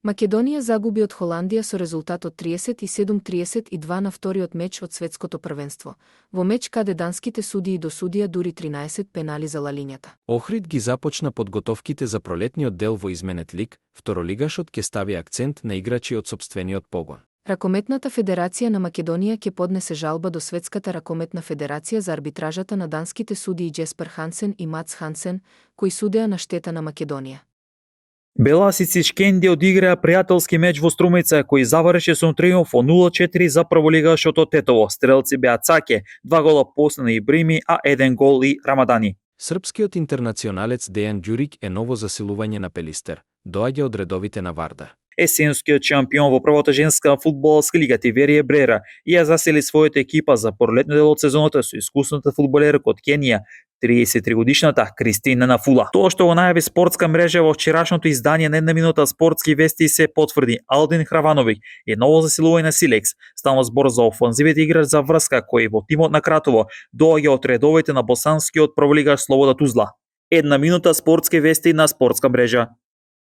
Македонија загуби од Холандија со резултат од 37-32 на вториот меч од светското првенство, во меч каде данските судии досудија дури 13 пенали за лалињата. Охрид ги започна подготовките за пролетниот дел во изменет лиг, второлигашот ќе стави акцент на играчи од сопствениот погон. Ракометната федерација на Македонија ќе поднесе жалба до Светската ракометна федерација за арбитражата на данските судии Джеспер Хансен и Мац Хансен, кои судеа на штета на Македонија. Беласици Шкенди одиграа пријателски меч во Струмица, кој заврши со триумф од 0-4 за прволигашот од Тетово. Стрелци беа Цаке, 2 гола после на Ибрими, а 1 гол и Рамадани. Српскиот интернационалец Дејан Ѓурик е ново засилување на Пелистер, доаѓа од редовите на Вардар. Есенскиот шампион во првата женска фудбалска лига Тиверие Брера ја засели својата екипа за пролетниот дел од сезоната со искусната фудбалерка од Кенија, 33-годишната Кристина Нафула. Тоа што го најави спортска мрежа во вчерашното издание на една минута спортски вести се потврди. Алдин Хравановиќ е ново засилување на Силекс. Става збор за офанзивен играч за врска кој во тимот на Кратово доаѓа од редовите на босанскиот прволигаш Слобода Тузла. Една минута спортски вести на спортска мрежа.